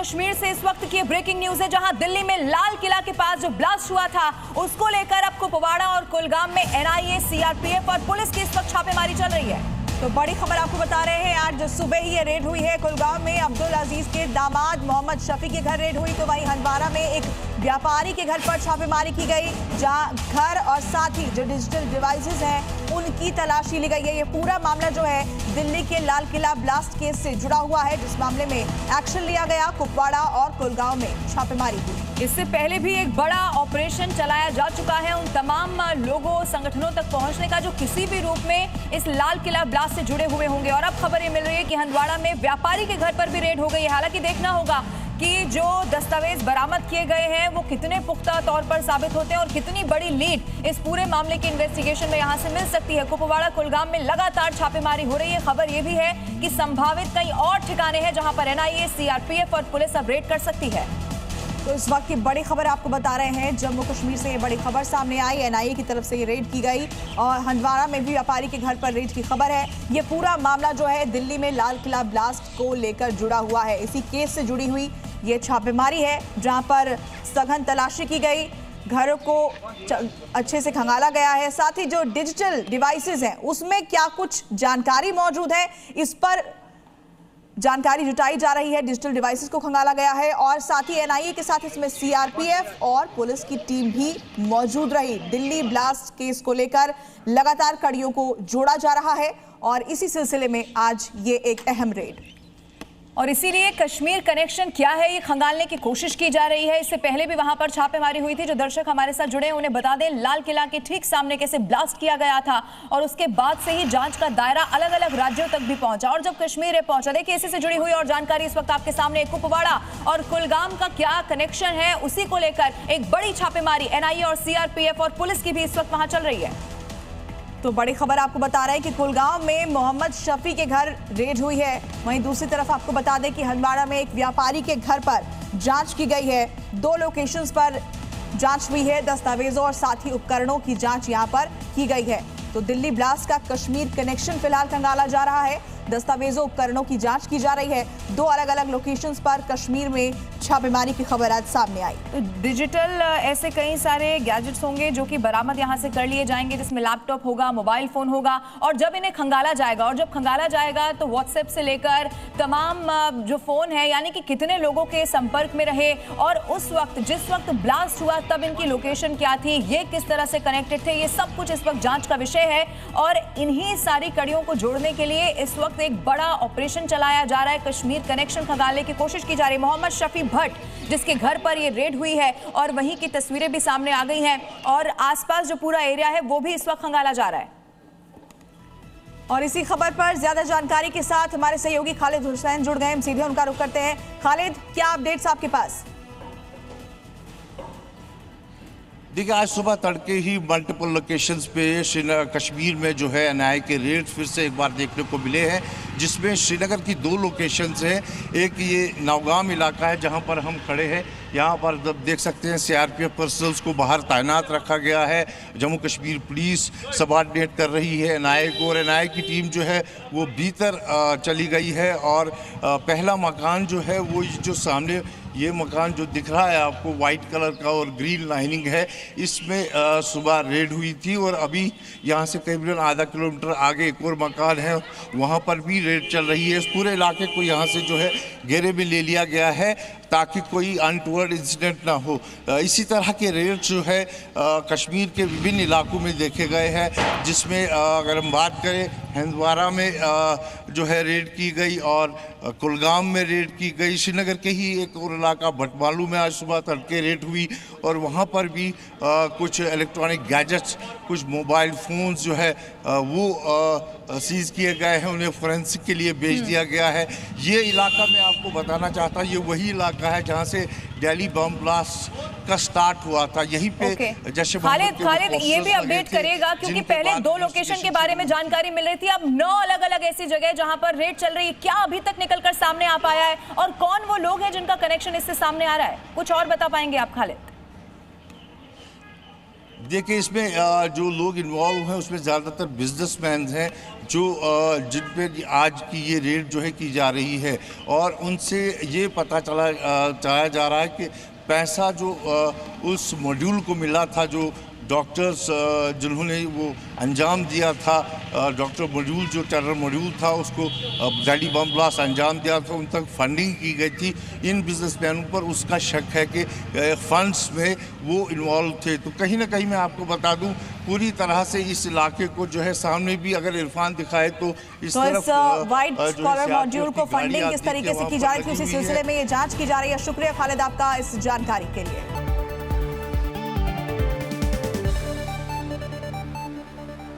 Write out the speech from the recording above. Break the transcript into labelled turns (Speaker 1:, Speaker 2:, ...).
Speaker 1: कश्मीर से इस वक्त की ब्रेकिंग न्यूज है, जहां दिल्ली में लाल किला के पास जो ब्लास्ट हुआ था उसको लेकर अब कुपवाड़ा और कुलगाम में एनआईए, सीआरपीएफ और पुलिस की इस वक्त छापेमारी चल रही है। तो बड़ी खबर आपको बता रहे हैं, आज सुबह ही ये रेड हुई है। कुलगाम में अब्दुल अजीज के दामाद मोहम्मद शफी के घर रेड हुई, तो वहीं हंदवाड़ा में एक व्यापारी के घर पर छापेमारी की गई, जहां घर और साथ ही जो डिजिटल डिवाइसेस हैं उनकी तलाशी ली गई है। ये पूरा मामला जो है दिल्ली के लाल किला ब्लास्ट केस से जुड़ा हुआ है, जिस मामले में एक्शन लिया गया। कुपवाड़ा और कुलगांव में छापेमारी हुई। इससे पहले भी एक बड़ा ऑपरेशन चलाया जा चुका है उन तमाम लोगों, संगठनों तक पहुंचने का जो किसी भी रूप में इस लाल किला ब्लास्ट से जुड़े हुए होंगे। और अब खबर ये मिल रही है कि हंदवाड़ा में व्यापारी के घर पर भी रेड हो गई है। हालांकि देखना होगा कि जो दस्तावेज बरामद किए गए हैं वो कितने पुख्ता तौर पर साबित होते हैं और कितनी बड़ी लीड इस पूरे मामले की इन्वेस्टिगेशन में यहां से मिल सकती है। कुपवाड़ा कुलगाम में लगातार छापेमारी हो रही है। खबर ये भी है कि संभावित कई और ठिकाने हैं जहां पर एनआईए, सीआरपीएफ और पुलिस अब रेड कर सकती है। तो इस वक्त की बड़ी खबर आपको बता रहे हैं, जम्मू कश्मीर से ये बड़ी खबर सामने आई। एनआईए की तरफ से ये रेड की गई और हंदवाड़ा में भी व्यापारी के घर पर रेड की खबर है। ये पूरा मामला जो है दिल्ली में लाल किला ब्लास्ट को लेकर जुड़ा हुआ है। इसी केस से जुड़ी हुई ये छापेमारी है, जहां पर सघन तलाशी की गई, घरों को अच्छे से खंगाला गया है। साथ ही जो डिजिटल डिवाइसेस हैं उसमें क्या कुछ जानकारी मौजूद है, इस पर जानकारी जुटाई जा रही है। डिजिटल डिवाइसेस को खंगाला गया है और साथ ही एनआईए के साथ इसमें सीआरपीएफ और पुलिस की टीम भी मौजूद रही। दिल्ली ब्लास्ट केस को लेकर लगातार कड़ियों को जोड़ा जा रहा है और इसी सिलसिले में आज ये एक अहम रेड, और इसीलिए कश्मीर कनेक्शन क्या है ये खंगालने की कोशिश की जा रही है। इससे पहले भी वहां पर छापेमारी हुई थी। जो दर्शक हमारे साथ जुड़े हैं उन्हें बता दें, लाल किला के ठीक सामने कैसे ब्लास्ट किया गया था और उसके बाद से ही जांच का दायरा अलग अलग राज्यों तक भी पहुंचा और जब कश्मीर पहुंचा। देखिए इसी से जुड़ी हुई और जानकारी इस वक्त आपके सामने। कुपवाड़ा और कुलगाम का क्या कनेक्शन है, उसी को लेकर एक बड़ी छापेमारी एनआईए और सीआरपीएफ और पुलिस की भी इस वक्त वहां चल रही है। तो बड़ी खबर आपको बता रहे हैं कि कुलगांव में मोहम्मद शफी के घर रेड हुई है। वहीं दूसरी तरफ आपको बता दें कि हंदवाड़ा में एक व्यापारी के घर पर जांच की गई है। 2 लोकेशंस पर जांच हुई है। दस्तावेजों और साथ ही उपकरणों की जांच यहां पर की गई है। तो दिल्ली ब्लास्ट का कश्मीर कनेक्शन फिलहाल खंगाला जा रहा है। दस्तावेजों, उपकरणों की जांच की जा रही है। 2 अलग अलग लोकेशंस पर कश्मीर में छापेमारी की खबर आज सामने आई। तो डिजिटल ऐसे कई सारे गैजेट्स होंगे जो कि बरामद यहां से कर लिए जाएंगे, जिसमें लैपटॉप होगा, मोबाइल फोन होगा और जब इन्हें खंगाला जाएगा और जब खंगाला जाएगा तो व्हाट्सएप से लेकर तमाम जो फोन है, यानी कि कितने लोगों के संपर्क में रहे और उस वक्त जिस वक्त ब्लास्ट हुआ तब इनकी लोकेशन क्या थी, ये किस तरह से कनेक्टेड थे, ये सब कुछ इस वक्त जांच का विषय है। और इन्हीं सारी कड़ियों को जोड़ने के लिए इस वक्त एक बड़ा ऑपरेशन चलाया जा रहा है। कश्मीर कनेक्शन खंगालने की कोशिश की जा रही है। मोहम्मद शफी भट्ट जिसके घर पर ये रेड हुई है और वहीं की तस्वीरें भी सामने आ गई हैं और आसपास जो पूरा एरिया है वो भी इस वक्त खंगाला जा रहा है। और इसी खबर पर ज्यादा जानकारी के साथ हमारे सहयोगी खालिद हुसैन जुड़ गए, हम सीधे उनका रुख करते हैं। खालिद, क्या अपडेट्स आपके पास?
Speaker 2: देखिए, आज सुबह तड़के ही मल्टीपल लोकेशंस पे कश्मीर में जो है एनआईए के रेड फिर से एक बार देखने को मिले हैं, जिसमें श्रीनगर की 2 लोकेशंस हैं। एक ये नौगाम इलाका है जहां पर हम खड़े हैं, यहाँ पर देख सकते हैं सीआरपीएफ पर्सनल्स को बाहर तैनात रखा गया है। जम्मू कश्मीर पुलिस सबऑर्डिनेट कर रही है एनआईए को और एनआईए की टीम जो है वो भीतर चली गई है। और पहला मकान जो है वो जो सामने ये मकान जो दिख रहा है आपको वाइट कलर का और ग्रीन लाइनिंग है, इसमें सुबह रेड हुई थी और अभी यहाँ से करीबन आधा किलोमीटर आगे एक और मकान है, वहाँ पर भी रेड चल रही है। इस पूरे इलाके को यहाँ से जो है घेरे में ले लिया गया है ताकि कोई अनटूवर्ड इंसिडेंट ना हो। इसी तरह के रेड जो है कश्मीर के विभिन्न इलाकों में देखे गए हैं, जिसमें अगर हम बात करें हंदवाड़ा में जो है रेड की गई और कुलगाम में रेड की गई। श्रीनगर के ही एक और इलाका भटमालू में आज सुबह तड़के रेड हुई और वहाँ पर भी कुछ इलेक्ट्रॉनिक गैजेट्स, कुछ मोबाइल फ़ोन्स जो है वो सीज किए गए हैं, उन्हें फोरेंसिक के लिए भेज दिया गया है। ये इलाका मैं आपको बताना चाहता हूँ, ये वही इलाका है जहाँ से दिल्ली बम ब्लास्ट का स्टार्ट हुआ था। यहीं पे जैसे
Speaker 1: खालिद ये भी अपडेट करेगा क्योंकि पहले 2 लोकेशन के बारे में जानकारी मिल रही थी, अब 9 अलग अलग ऐसी जगह जहां पर रेड चल रही है। क्या अभी तक निकलकर सामने आ पाया है और कौन वो लोग हैं जिनका कनेक्शन इससे सामने आ रहा है? कुछ और बता पाएंगे आप खालिद?
Speaker 2: देखिए, इसमें जो लोग इन्वॉल्व हैं उसमें ज़्यादातर बिजनेसमैन हैं जो जिन पे आज की ये रेड जो है की जा रही है, और उनसे ये पता चलाया जा रहा है कि पैसा जो उस मॉड्यूल को मिला था, जो डॉक्टर्स जिन्होंने वो अंजाम दिया था, डॉक्टर मॉड्यूल जो टेरर मॉड्यूल था उसको गाड़ी बम ब्लास्ट अंजाम दिया था, उन तक फंडिंग की गई थी। इन बिजनेसमैनों पर उसका शक है कि फंड्स में वो इन्वॉल्व थे। तो कहीं ना कहीं मैं आपको बता दूं, पूरी तरह से इस इलाके को जो है सामने भी अगर इरफान दिखाए तो इस तरफ
Speaker 1: व्हाइट कॉलर मॉड्यूल को फंडिंग किस तरीके से की जा रही थी, उसी सिलसिले में ये जांच की जा रही है। शुक्रिया खालिद आपका इस जानकारी के लिए।